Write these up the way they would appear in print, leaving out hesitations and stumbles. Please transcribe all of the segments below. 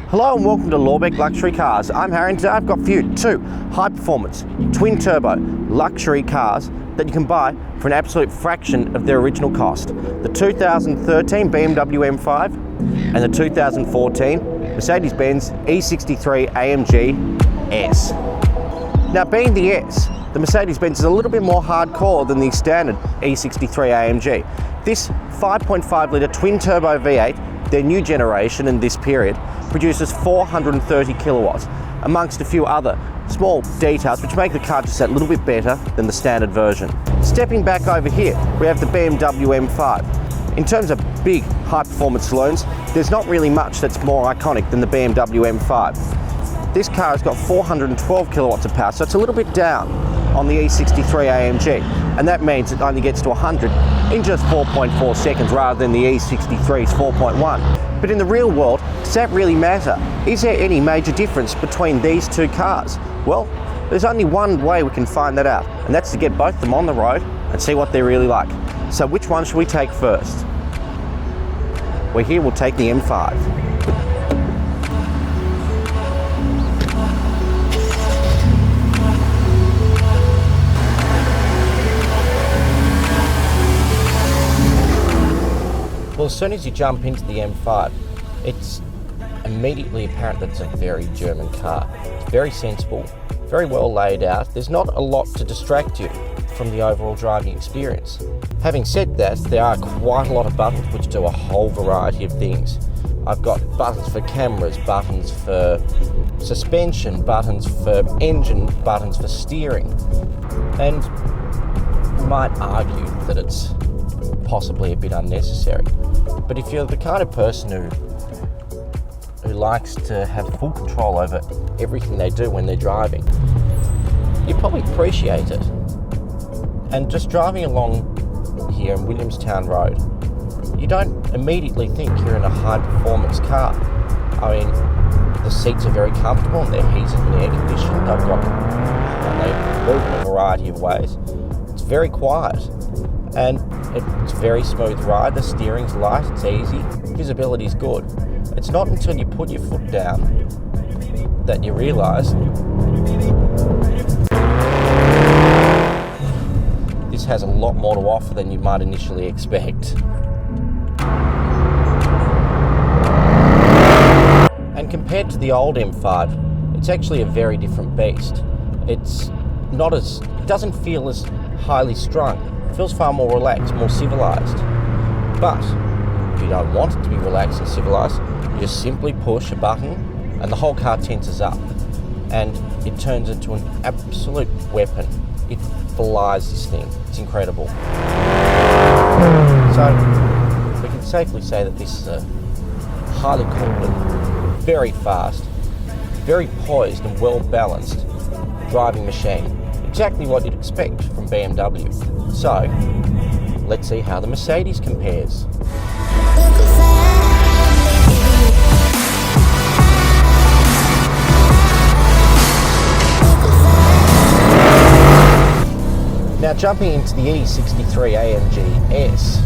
Hello and welcome to Lorbek Luxury Cars. I'm Harry and today I've got for you two high-performance, twin-turbo luxury cars that you can buy for an absolute fraction of their original cost. The 2013 BMW M5 and the 2014 Mercedes-Benz E63 AMG-S. Now, being the S, the Mercedes-Benz is a little bit more hardcore than the standard E63 AMG. This 5.5 litre twin-turbo V8, their new generation in this period, produces 430 kilowatts, amongst a few other small details which make the car just that little bit better than the standard version. Stepping back over here, we have the BMW M5. In terms of big high-performance saloons, there's not really much that's more iconic than the BMW M5. This car has got 412 kilowatts of power, so it's a little bit down on the E63 AMG, and that means it only gets to 100 in just 4.4 seconds rather than the E63's 4.1. But in the real world, does that really matter? Is there any major difference between these two cars? Well, there's only one way we can find that out, and that's to get both of them on the road and see what they're really like. So which one should we take first? Well, here we'll take the M5. Well, as soon as you jump into the M5, it's immediately apparent that it's a very German car. It's very sensible, very well laid out. There's not a lot to distract you from the overall driving experience. Having said that, there are quite a lot of buttons which do a whole variety of things. I've got buttons for cameras, buttons for suspension, buttons for engine, buttons for steering. And you might argue that it's possibly a bit unnecessary. But if you're the kind of person who likes to have full control over everything they do when they're driving, you probably appreciate it. And just driving along here in Williamstown Road, you don't immediately think you're in a high-performance car. I mean, the seats are very comfortable and they're heated and air conditioned. They move in a variety of ways. It's very quiet and it's a very smooth ride. The steering's light, it's easy, visibility's good. It's not until you put your foot down that you realise this has a lot more to offer than you might initially expect. And compared to the old M5, it's actually a very different beast. It doesn't feel as highly strung. It feels far more relaxed, more civilised. But if you don't want it to be relaxed and civilised, you just simply push a button and the whole car tenses up and it turns into an absolute weapon. It flies, this thing. It's incredible. So we can safely say that this is a highly confident, very fast, very poised and well balanced driving machine. Exactly what you'd expect from BMW. So let's see how the Mercedes compares. Now, jumping into the E63 AMG-S,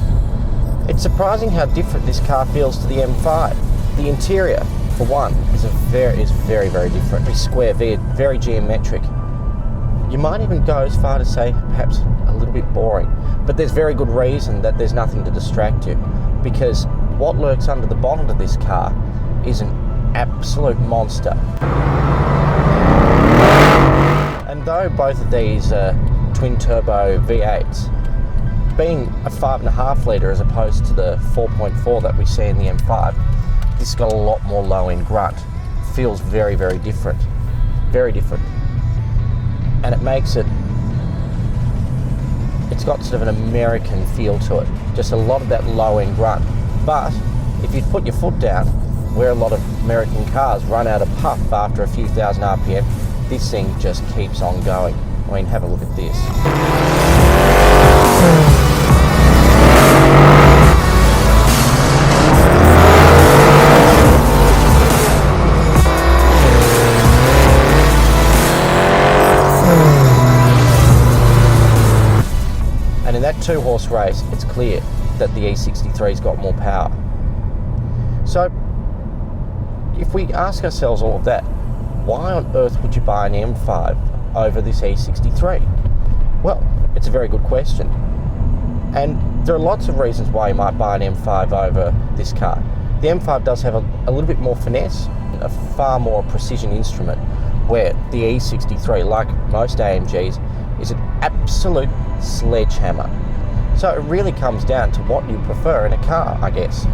it's surprising how different this car feels to the M5. The interior, for one, is very, very different. Very square, very geometric. You might even go as far to say perhaps a little bit boring, but there's very good reason that there's nothing to distract you, because what lurks under the bonnet of this car is an absolute monster. And though both of these are twin-turbo V8s, being a 5.5 litre as opposed to the 4.4 that we see in the M5, this has got a lot more low-end grunt. It feels very, very different. Very different. And it makes it's got sort of an American feel to it. Just a lot of that low-end grunt. But if you put your foot down, where a lot of American cars run out of puff after a few thousand RPM, this thing just keeps on going. I mean, have a look at this. And in that 2-horse race, it's clear that the E63's got more power. So if we ask ourselves all of that, why on earth would you buy an M5 over this E63? Well, it's a very good question. And there are lots of reasons why you might buy an M5 over this car. The M5 does have a little bit more finesse, a far more precision instrument, where the E63, like most AMGs, is an absolute sledgehammer. So it really comes down to what you prefer in a car, I guess.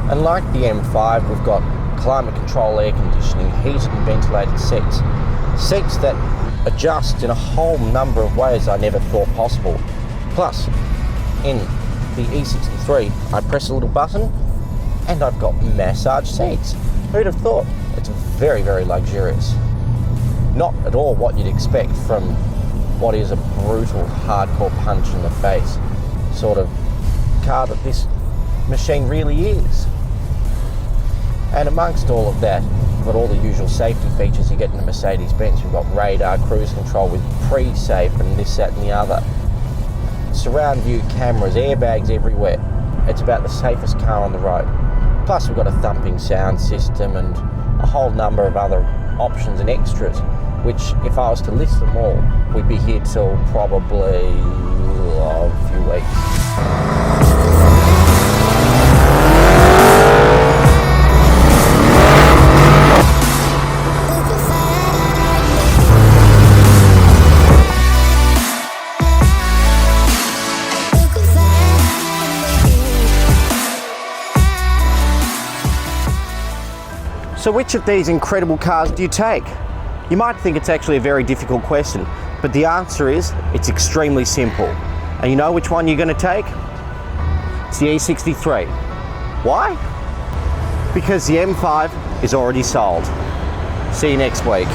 And like the M5, we've got climate control, air conditioning, heated and ventilated seats. Seats that adjust in a whole number of ways I never thought possible. Plus, in the E63, I press a little button and I've got massage seats. Who'd have thought? It's very, very luxurious. Not at all what you'd expect from what is a brutal, hardcore punch in the face sort of car that this machine really is. And amongst all of that, we've got all the usual safety features you get in a Mercedes-Benz. We've got radar, cruise control with pre-safe and this, that and the other. Surround view cameras, airbags everywhere. It's about the safest car on the road. Plus we've got a thumping sound system and a whole number of other options and extras, which if I was to list them all, we'd be here till probably a few weeks. So which of these incredible cars do you take? You might think it's actually a very difficult question, but the answer is it's extremely simple. And you know which one you're going to take? It's the E63. Why? Because the M5 is already sold. See you next week.